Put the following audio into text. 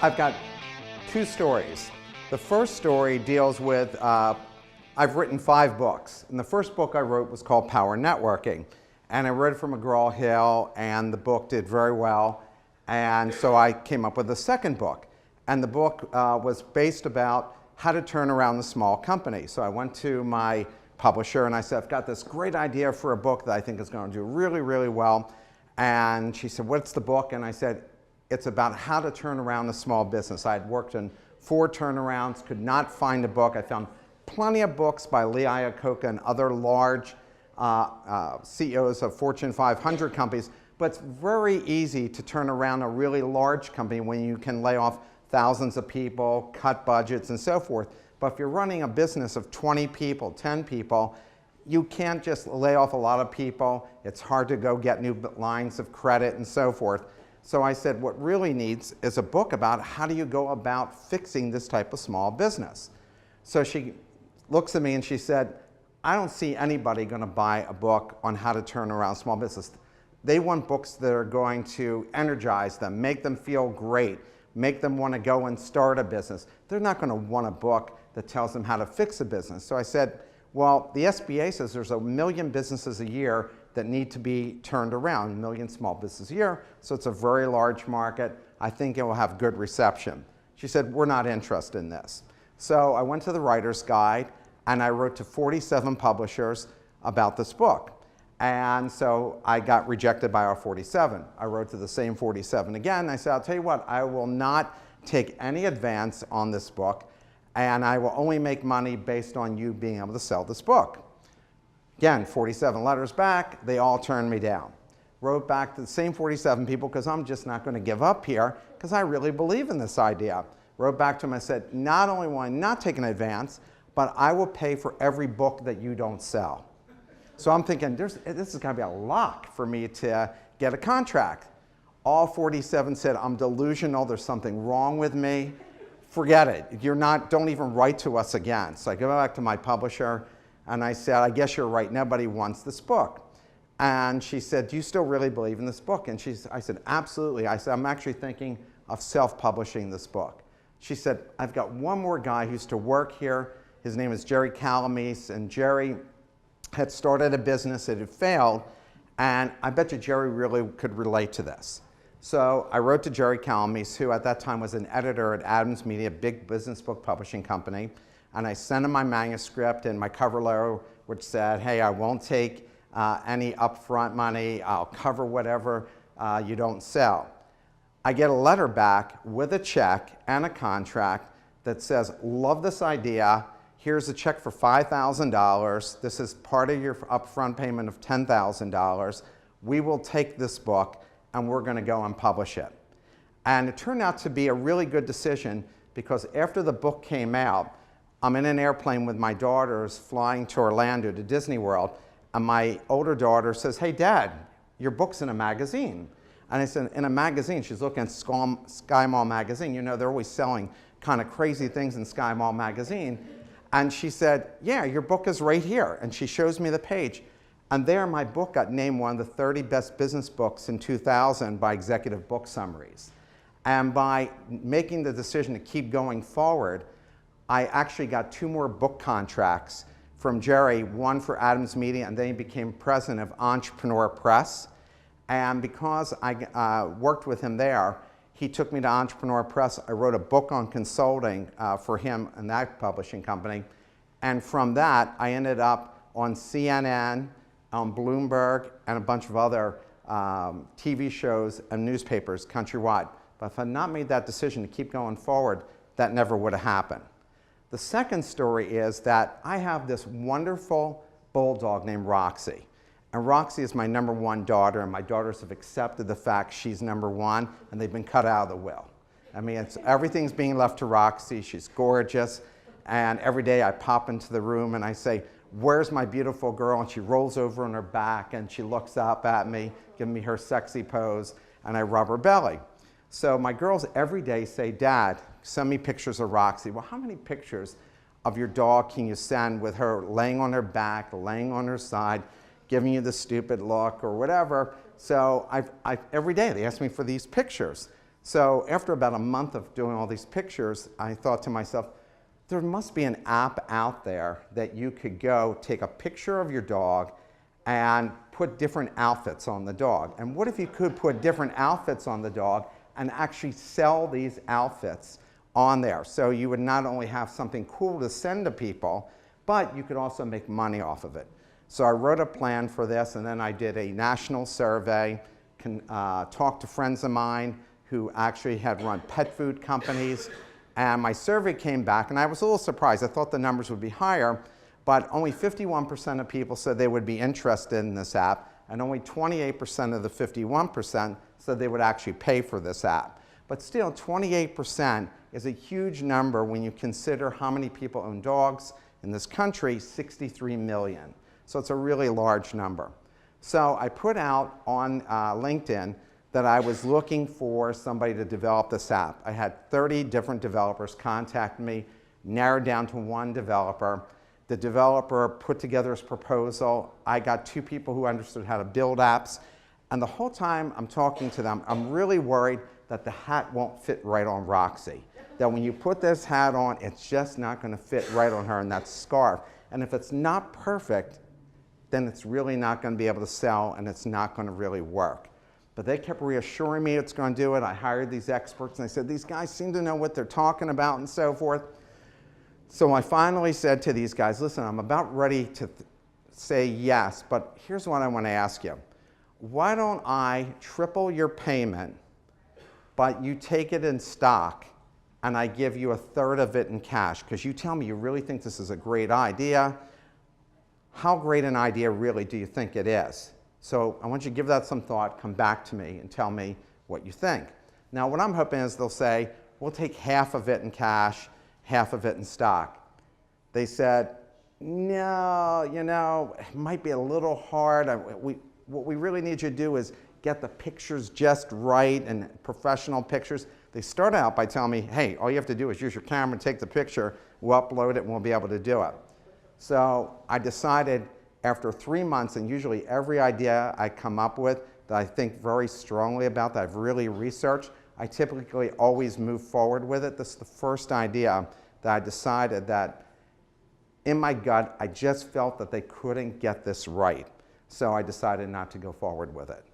I've got two stories. The first story deals with, I've written 5 books. And the first book I wrote was called Power Networking. And I read it from McGraw-Hill, and the book did very well. And so I came up with a second book. And the book was based about how to turn around the small company. So I went to my publisher and I said, I've got this great idea for a book that I think is going to do really, really well. And she said, what's the book? And I said, it's about how to turn around a small business. I had worked in 4 turnarounds, could not find a book. I found plenty of books by Lee Iacocca and other large CEOs of Fortune 500 companies, but it's very easy to turn around a really large company when you can lay off thousands of people, cut budgets, and so forth. But if you're running a business of 20 people, 10 people, you can't just lay off a lot of people. It's hard to go get new lines of credit and so forth. So I said, what really needs is a book about how do you go about fixing this type of small business. So she looks at me and she said, I don't see anybody going to buy a book on how to turn around small business. They want books that are going to energize them, make them feel great, make them want to go and start a business. They're not going to want a book that tells them how to fix a business. So I said, well, the SBA says there's 1 million businesses a year that need to be turned around, 1 million small businesses a year, so it's a very large market. I think it will have good reception. She said, we're not interested in this. So I went to the Writer's Guide and I wrote to 47 publishers about this book. And so I got rejected by our 47. I wrote to the same 47 again. I said, I'll tell you what, I will not take any advance on this book, and I will only make money based on you being able to sell this book. Again, 47 letters back, they all turned me down. Wrote back to the same 47 people because I'm just not going to give up here because I really believe in this idea. Wrote back to them and said, not only will I not take an advance, but I will pay for every book that you don't sell. So I'm thinking, this is going to be a lock for me to get a contract. All 47 said, I'm delusional, there's something wrong with me. Forget it, don't even write to us again. So I go back to my publisher and I said, I guess you're right, nobody wants this book. And she said, do you still really believe in this book? And I said, absolutely. I said, I'm actually thinking of self-publishing this book. She said, I've got one more guy who used to work here. His name is Jerry Calamise, and Jerry had started a business that had failed, and I bet you Jerry really could relate to this. So I wrote to Jerry Calamise, who at that time was an editor at Adams Media, a big business book publishing company, and I sent him my manuscript and my cover letter, which said, hey, I won't take any upfront money, I'll cover whatever you don't sell. I get a letter back with a check and a contract that says, love this idea, here's a check for $5,000. This is part of your upfront payment of $10,000. We will take this book and we're going to go and publish it. And it turned out to be a really good decision because after the book came out, I'm in an airplane with my daughters flying to Orlando to Disney World, and my older daughter says, hey, Dad, your book's in a magazine. And I said, in a magazine? She's looking at Sky Mall magazine. You know, they're always selling kind of crazy things in Sky Mall magazine. And she said, yeah, your book is right here. And she shows me the page. And there, my book got named one of the 30 best business books in 2000 by Executive Book Summaries. And by making the decision to keep going forward, I actually got 2 more book contracts from Jerry, one for Adams Media, and then he became president of Entrepreneur Press. And because I worked with him there, he took me to Entrepreneur Press. I wrote a book on consulting for him and that publishing company. And from that, I ended up on CNN, on Bloomberg, and a bunch of other TV shows and newspapers countrywide. But if I had not made that decision to keep going forward, that never would have happened. The second story is that I have this wonderful bulldog named Roxy. And Roxy is my #1 daughter, and my daughters have accepted the fact she's #1, and they've been cut out of the will. I mean, everything's being left to Roxy. She's gorgeous, and every day I pop into the room and I say, where's my beautiful girl? And she rolls over on her back, and she looks up at me, giving me her sexy pose, and I rub her belly. So my girls every day say, Dad, send me pictures of Roxy. Well, how many pictures of your dog can you send with her laying on her back, laying on her side, giving you the stupid look or whatever? So every day they ask me for these pictures. So after about a month of doing all these pictures, I thought to myself, there must be an app out there that you could go take a picture of your dog and put different outfits on the dog. And what if you could put different outfits on the dog and actually sell these outfits on there? So you would not only have something cool to send to people, but you could also make money off of it. So I wrote a plan for this, and then I did a national survey, talked to friends of mine who actually had run pet food companies, and my survey came back, and I was a little surprised. I thought the numbers would be higher, but only 51% of people said they would be interested in this app, and only 28% of the 51% said they would actually pay for this app. But still, 28% is a huge number when you consider how many people own dogs in this country, 63 million. So it's a really large number. So I put out on LinkedIn that I was looking for somebody to develop this app. I had 30 different developers contact me, narrowed down to one developer. The developer put together his proposal. I got 2 people who understood how to build apps. And the whole time I'm talking to them, I'm really worried that the hat won't fit right on Roxy. That when you put this hat on, it's just not going to fit right on her and that scarf. And if it's not perfect, then it's really not going to be able to sell and it's not going to really work. But they kept reassuring me it's going to do it. I hired these experts and I said, these guys seem to know what they're talking about and so forth. So I finally said to these guys, listen, I'm about ready to say yes, but here's what I want to ask you. Why don't I triple your payment, but you take it in stock and I give you 1/3 of it in cash? Because you tell me you really think this is a great idea. How great an idea really do you think it is? So I want you to give that some thought, come back to me and tell me what you think. Now what I'm hoping is they'll say, we'll take half of it in cash, half of it in stock. They said, no, you know, it might be a little hard. What we really need you to do is get the pictures just right and professional pictures. They start out by telling me, hey, all you have to do is use your camera and take the picture, we'll upload it and we'll be able to do it. So I decided after 3 months, and usually every idea I come up with that I think very strongly about, that I've really researched, I typically always move forward with it. This is the first idea that I decided that in my gut, I just felt that they couldn't get this right. So I decided not to go forward with it.